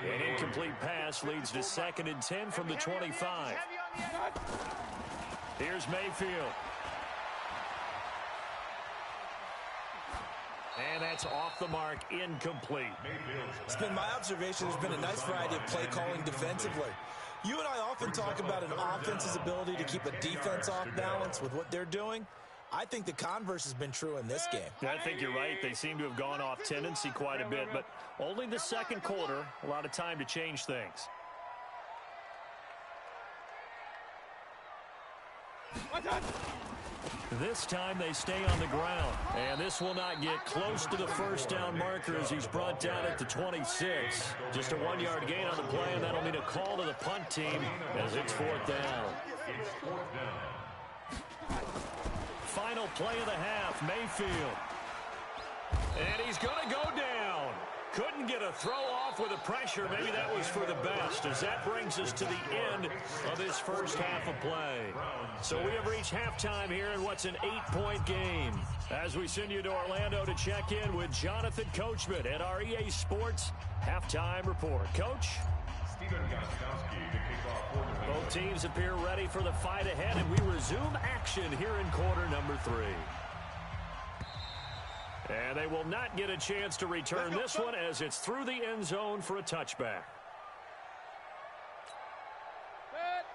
An incomplete pass leads to 2nd and 10 from the 25. Here's Mayfield. And that's off the mark, incomplete. It's been my observation there's been a nice variety of play calling defensively. You and I often talk about an offense's ability to keep a defense off balance with what they're doing. I think the converse has been true in this game. I think you're right. They seem to have gone off tendency quite a bit, but only the 2nd quarter, a lot of time to change things. This time they stay on the ground, and this will not get close to the first down marker as he's brought down at the 26. Just a 1-yard gain on the play, and that'll mean a call to the punt team as it's 4th down. Final play of the half, Mayfield. And he's going to go down. Couldn't get a throw off with the pressure. Maybe that was for the best, as that brings us to the end of this first half of play. So we have reached halftime here in what's an 8-point game. As we send you to Orlando to check in with Jonathan Coachman at our EA Sports Halftime Report. Coach? Both teams appear ready for the fight ahead, and we resume action here in quarter number 3. And they will not get a chance to return this one as it's through the end zone for a touchback.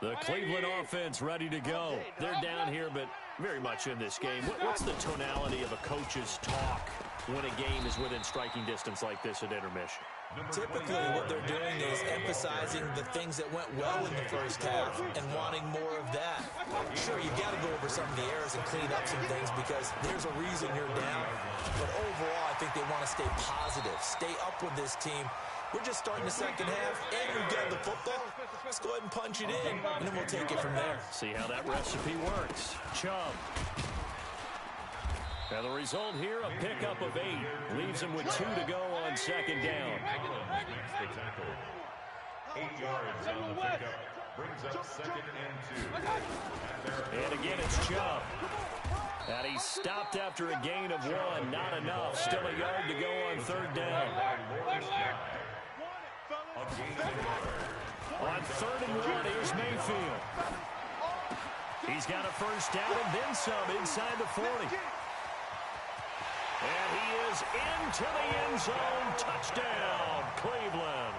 The Cleveland offense ready to go. They're down here, but very much in this game. What's the tonality of a coach's talk when a game is within striking distance like this at intermission? Typically, what they're doing is emphasizing the things that went well in the first half and wanting more of that. Sure, you've got to go over some of the errors and clean up some things because there's a reason you're down. But overall, I think they want to stay positive, stay up with this team. We're just starting the second half, and we've got the football. Let's go ahead and punch it in, and then we'll take it from there. See how that recipe works. Chubb. And the result here, a pickup of 8. Leaves him with 2 to go on 2nd down. 8 yards on the pickup. Brings up second and 2. And again, it's Chubb. And he's stopped after a gain of 1. Not enough. Still a yard to go on third down. On third and 1, here's Mayfield. He's got a first down and then some inside the 40. And he is into the end zone. Touchdown, Cleveland.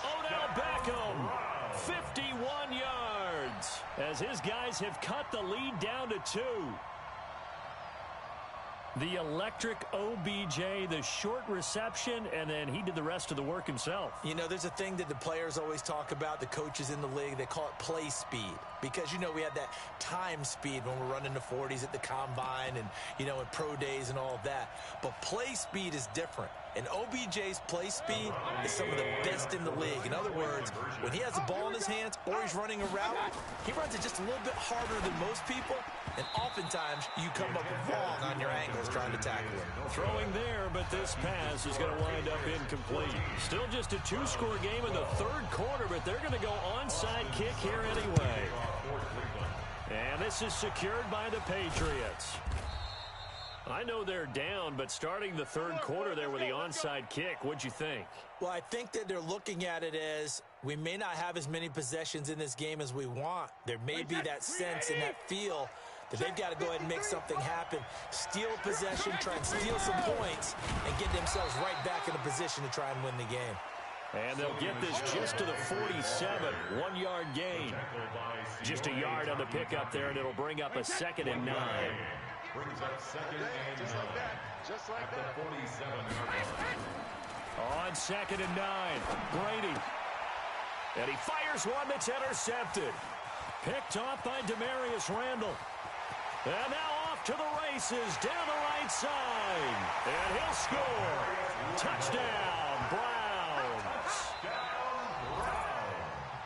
Odell Beckham, 51 yards, as his guys have cut the lead down to 2. The electric OBJ, the short reception, and then he did the rest of the work himself. You know, there's a thing that the players always talk about, the coaches in the league, they call it play speed. Because, you know, we have that time speed when we're running the 40s at the combine and, you know, in pro days and all of that. But play speed is different. And OBJ's play speed is some of the best in the league. In other words, when he has the ball in his hands or he's running a route, he runs it just a little bit harder than most people. And oftentimes, you come up wrong on your angles trying to tackle him. Throwing there, but this pass is going to wind up incomplete. Still just a 2-score game in the third quarter, but they're going to go onside kick here anyway. And this is secured by the Patriots. I know they're down, but starting the third quarter there with the onside kick, what'd you think? Well, I think that they're looking at it as we may not have as many possessions in this game as we want. There may be that sense and that feel that they've got to go ahead and make something happen, steal a possession, try and steal some points, and get themselves right back in a position to try and win the game. And they'll get this just to the 47, 1-yard gain. Just a yard on the pickup there, and it'll bring up a 2nd and 9. Brings up second and 9. Just like that. At the 47-yard line. On 2nd and 9, Brady. And he fires one that's intercepted. Picked off by Demarius Randall. And now off to the races down the right side. And he'll score. Touchdown, Browns.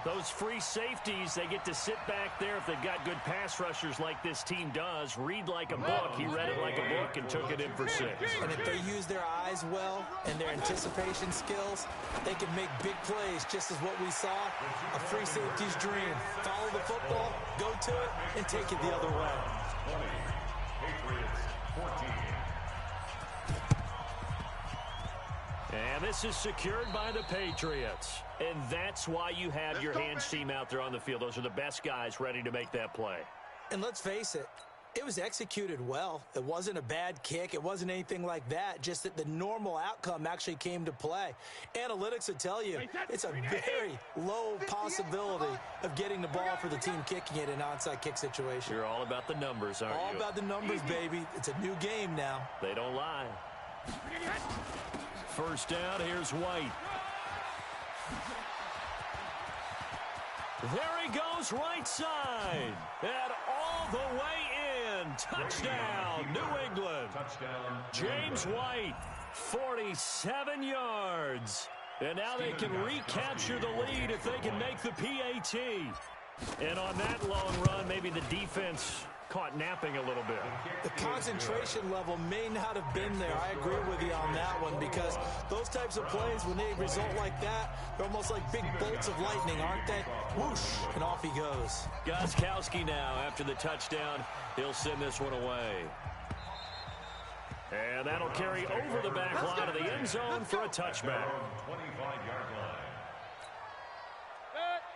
Those free safeties, they get to sit back there if they've got good pass rushers like this team does. Read like a book. He read it like a book and took it in for 6. And if they use their eyes well and their anticipation skills, they can make big plays, just as what we saw. A free safety's dream. Follow the football, go to it, and take it the other way. 20. Patriots 14. And this is secured by the Patriots. And that's why you have your hands team out there on the field. Those are the best guys ready to make that play. And let's face it, it was executed well. It wasn't a bad kick. It wasn't anything like that. Just that the normal outcome actually came to play. Analytics would tell you it's a very low possibility of getting the ball for the team kicking it in an onside kick situation. You're all about the numbers, aren't you? All about the numbers, baby. It's a new game now. They don't lie. First down, here's White. There he goes, right side. And all the way in. Touchdown, New England. Touchdown. James White, 47 yards. And now they can recapture the lead if they can make the PAT. And on that long run, maybe the defense caught napping a little bit. The concentration level may not have been there. I agree with you on that one, because those types of plays, when they result like that, they're almost like big bolts of lightning, aren't they? Whoosh, and off he goes. Gostkowski now, after the touchdown, he'll send this one away. And that'll carry over the back line of the end zone for a touchback. 25-yard line.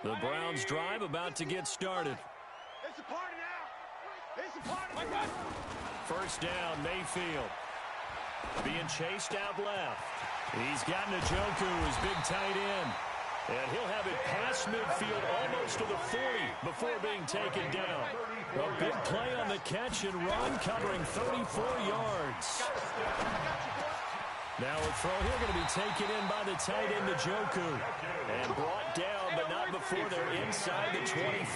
The Browns drive about to get started. It's a party now. It's a party. First down, Mayfield. Being chased out left. He's got Njoku, his big tight end. And he'll have it past midfield almost to the 40 before being taken down. A big play on the catch and run, covering 34 yards. Now a throw here going to be taken in by the tight end Njoku. And brought down, but not before they're inside the 25.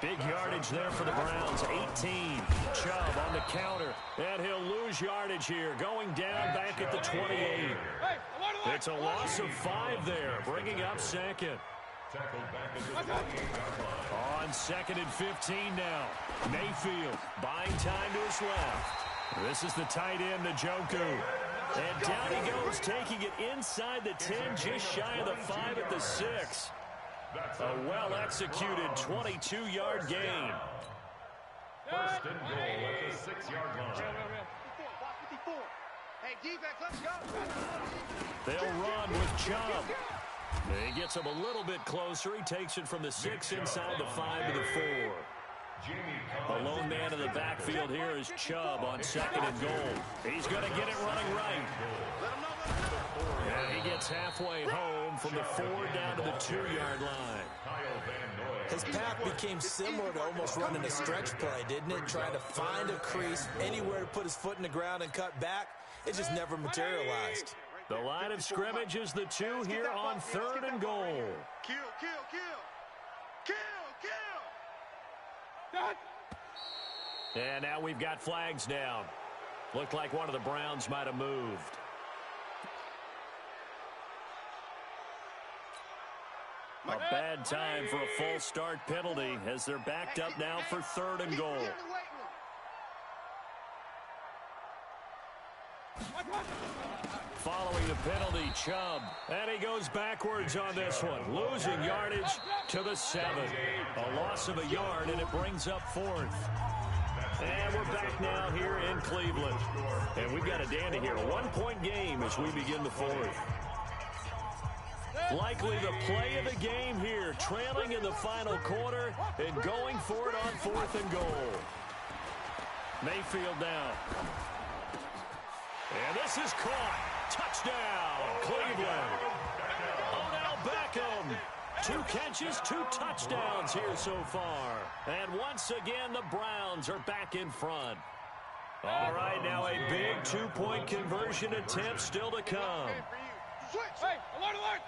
Big yardage there for the Browns, 18. Chubb on the counter, and he'll lose yardage here, going down back at the 28. It's a loss of 5 there, bringing up second. Tackled back at the 28-yard line. On 2nd and 15 now. Mayfield buying time to his left. This is the tight end, Njoku. And down he goes, taking it inside the 10, just shy of the 5 at the 6. A well-executed 22-yard gain. First and goal at the 6-yard line. 54. Hey, defense, let's go. They'll run with Chubb. He gets him a little bit closer. He takes it from the 6 inside the 5 to the 4. The lone man in the backfield here is Chubb on 2nd and goal. He's going to get it running right. And he gets halfway home from the 4 down to the 2-yard line. His path became similar to almost running a stretch play, didn't it? Trying to find a crease, anywhere to put his foot in the ground and cut back. It just never materialized. The line of scrimmage is the 2 here on 3rd and goal. Kill. And now we've got flags down. Looked like one of the Browns might have moved. A bad time for a false start penalty as they're backed up now for 3rd and goal. Following the penalty, Chubb. And he goes backwards on this one. Losing yardage to the 7. A loss of a yard, and it brings up 4th. And we're back now here in Cleveland. And we've got a dandy here. A 1-point game as we begin the 4th. Likely the play of the game here. Trailing in the final quarter and going for it on 4th and goal. Mayfield down. And this is caught. Touchdown, Cleveland. Odell Beckham. 2 catches, 2 touchdowns here so far. And once again, the Browns are back in front. All right, now a big 2-point conversion attempt still to come. Hey, alert.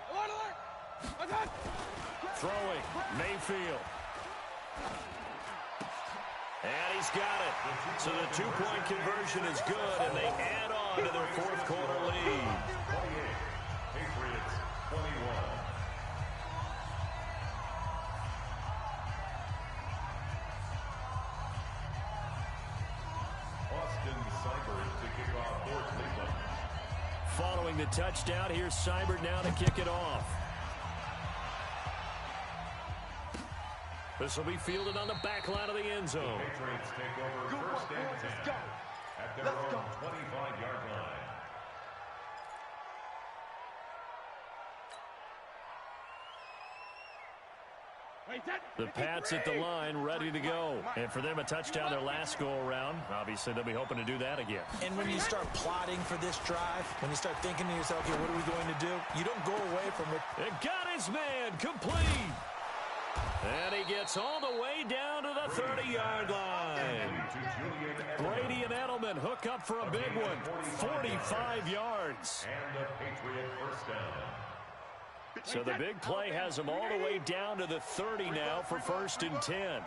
Throwing, Mayfield. And he's got it. So the 2-point conversion is good, and they add on to their 4th quarter lead. 28, Patriots 21. Austin Seibert to kick off for Cleveland. Following the touchdown, here's Seibert now to kick it off. This will be fielded on the back line of the end zone. The Patriots take over first and 10 at their own 25-yard line. The Pats at the line, ready to go. And for them, a touchdown their last go-around. Obviously, they'll be hoping to do that again. And when you start plotting for this drive, when you start thinking to yourself, okay, what are we going to do? You don't go away from it. It got his man complete. And he gets all the way down to the 30-yard line. Brady and Edelman hook up for a big one. 45 yards. And a Patriot first down. So the big play has him all the way down to the 30 now for 1st and 10.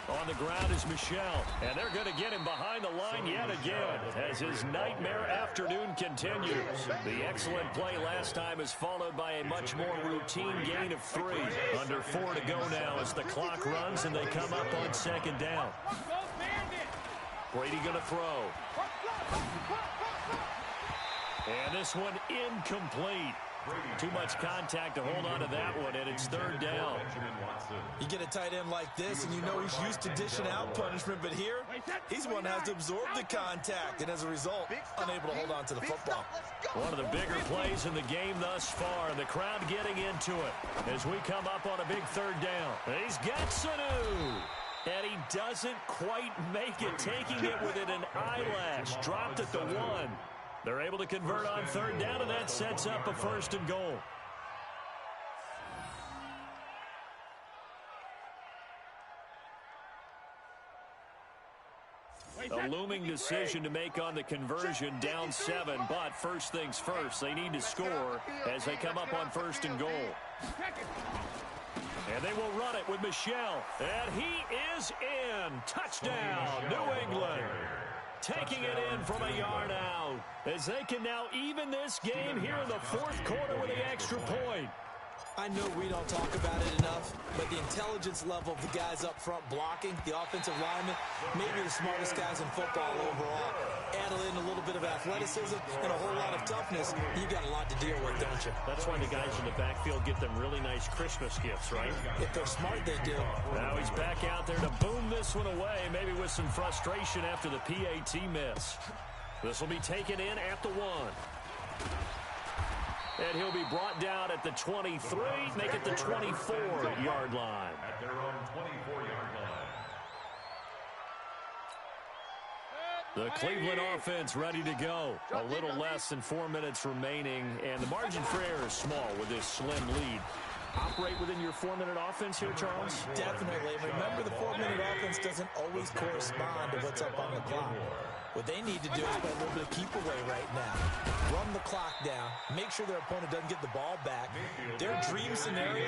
On the ground is Michel, and they're going to get him behind the line yet again as his nightmare afternoon continues. The excellent play last time is followed by a much more routine gain of 3. Under 4 to go now as the clock runs and they come up on 2nd down. Brady going to throw. And this one incomplete. Too much contact to hold on to that one, and it's 3rd down. You get a tight end like this, and you know he's used to dishing out punishment, but here, he's one that has to absorb the contact, and as a result, unable to hold on to the football. One of the bigger plays in the game thus far, and the crowd getting into it as we come up on a big 3rd down. He's got Sanu. And he doesn't quite make it, taking it within an eyelash. Dropped at the 1. They're able to convert on 3rd down, and that sets up a 1st and goal. A looming decision to make on the conversion, down 7, but first things first, they need to score as they come up on 1st and goal. And they will run it with Michel, and he is in. Touchdown, New England. Taking it in from a yard out as they can now even this game here in the 4th quarter with the extra point. I know we don't talk about it enough, but the intelligence level of the guys up front blocking, the offensive linemen, maybe the smartest guys in football overall. Add in a little bit of athleticism and a whole lot of toughness, you got a lot to deal with, don't you? That's why the guys in the backfield get them really nice Christmas gifts, right? If they're smart, they do. Now he's back out there to boom this one away, maybe with some frustration after the PAT miss. This will be taken in at the 1. And he'll be brought down at the 23, make it the 24-yard line. At their own 24-yard line. The Cleveland offense ready to go. A little less than 4 minutes remaining, and the margin for error is small with this slim lead. Operate within your 4-minute offense here, Charles? Definitely. Remember, the 4-minute offense doesn't always correspond to what's up on the clock. What they need to do is play a little bit of keep away right now. Run the clock down. Make sure their opponent doesn't get the ball back. Their dream scenario,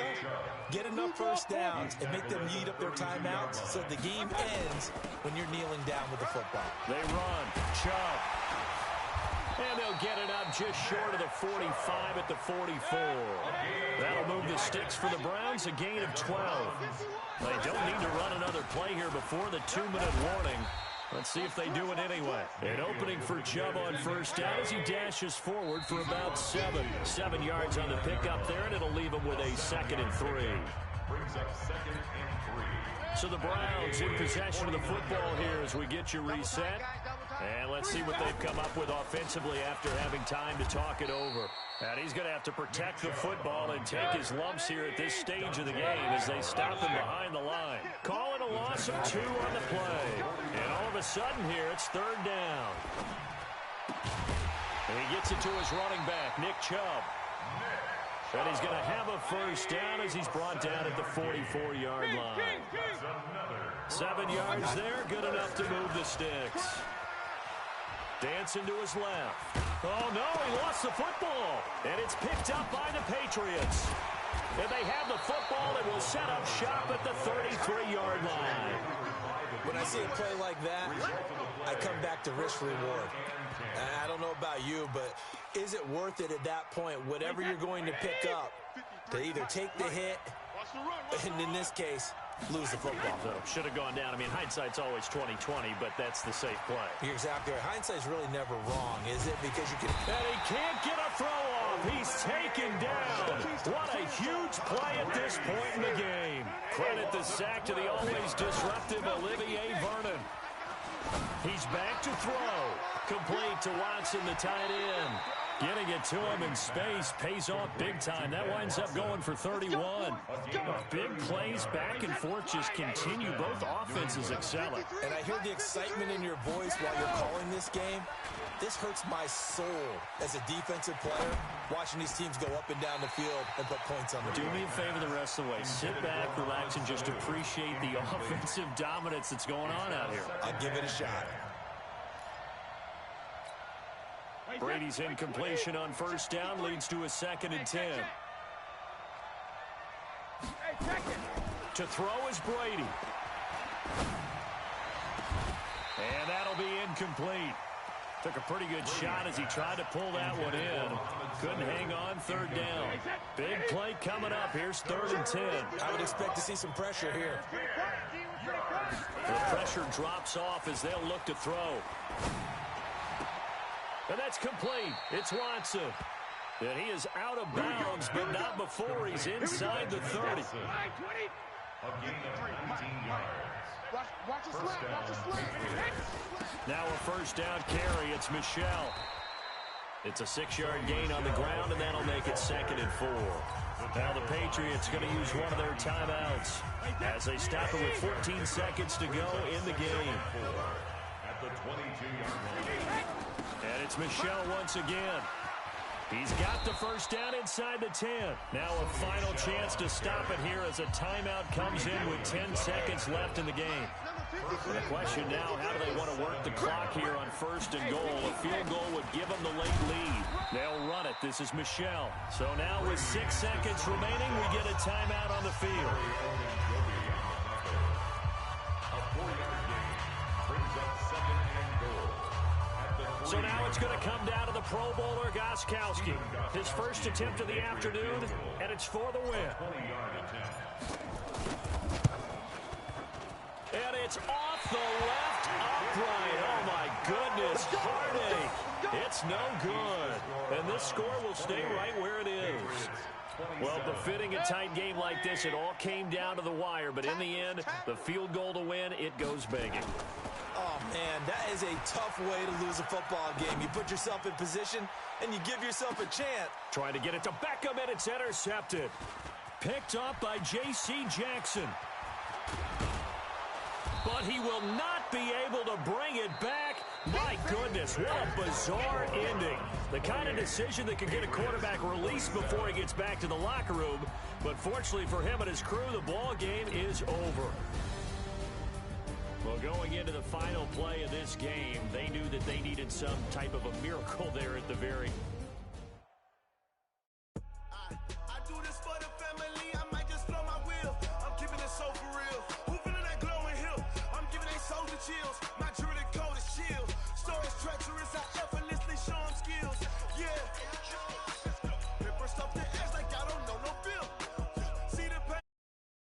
get enough first downs and make them eat up their timeouts so the game ends when you're kneeling down with the football. They run. Chubb. And they'll get it up just short of the 45 at the 44. That'll move the sticks for the Browns, a gain of 12. They don't need to run another play here before the 2-minute warning. Let's see if they do it anyway. An opening for Chubb on first down as he dashes forward for about 7 yards on the pickup there, and it'll leave him with a 2nd and 3. Brings up 2nd and 3. So the Browns in possession of the football here as we get you reset. And let's see what they've come up with offensively after having time to talk it over. And he's going to have to protect the football and take his lumps here at this stage of the game as they stop him behind the line. Calling a loss of 2 on the play. And all of a sudden here, it's 3rd down. And he gets it to his running back, Nick Chubb. And he's going to have a first down as he's brought down at the 44-yard line. 7 yards there, good enough to move the sticks. Dancing to his left. Oh, no, he lost the football. And it's picked up by the Patriots. And they have the football and will set up shop at the 33-yard line. When I see a play like that, I come back to risk-reward. I don't know about you, but is it worth it at that point, whatever you're going to pick up, to either take the hit, and in this case, lose the football? So, should have gone down. I mean, hindsight's always 20/20, but that's the safe play. You're exactly right. Hindsight's really never wrong, is it? Because you can... And he can't get a throw off. He's taken down. What a huge play at this point in the game. Credit the sack to the always disruptive Olivier Vernon. He's back to throw. Complete to Watson, the tight end. Getting it to him in space pays off big time. That winds up going for 31. Big plays back and forth just continue. Both offenses excelling. And I hear the excitement in your voice while you're calling this game. This hurts my soul as a defensive player, watching these teams go up and down the field and put points on the board. Do me a favor the rest of the way. Sit back, relax, and just appreciate the offensive dominance that's going on out here. I'll give it a shot. Brady's incompletion on first down leads to a 2nd and 10. To throw is Brady. And that'll be incomplete. Took a pretty good shot as he tried to pull that one in. Couldn't hang on 3rd down. Big play coming up. Here's 3rd and 10. I would expect to see some pressure here. The pressure drops off as they'll look to throw. And that's complete. It's Watson. And he is out of bounds, but not before he's inside the 30. A gain of 19 yards. Watch the slant. Watch the slant. Now a first down carry. It's Michelle. It's a 6-yard gain on the ground, and that'll make it 2nd and 4. Now the Patriots going to use one of their timeouts as they stop it with 14 seconds to go in the game. At the 22-yard line. And it's Michelle once again. He's got the first down inside the 10. Now a final chance to stop it here as a timeout comes in with 10 seconds left in the game. The question now, how do they want to work the clock here on 1st and goal? A field goal would give them the late lead. They'll run it. This is Michelle. So now with 6 seconds remaining, we get a timeout on the field. A 4-yard gain brings up 2nd and goal at the So now it's going to come down to the Pro Bowler, Gostkowski. His first attempt of the afternoon, and it's for the win. And it's off the left upright. Oh, my goodness. Heartache. It's no good. And this score will stay right where it is. Well, befitting a tight game like this, it all came down to the wire. But in the end, the field goal to win, it goes begging. Oh, man, that is a tough way to lose a football game. You put yourself in position, and you give yourself a chance. Trying to get it to Beckham, and it's intercepted. Picked up by J.C. Jackson. But he will not be able to bring it back. My goodness, what a bizarre ending. The kind of decision that could get a quarterback released before he gets back to the locker room. But fortunately for him and his crew, the ball game is over. Well, going into the final play of this game, they knew that they needed some type of a miracle there at the very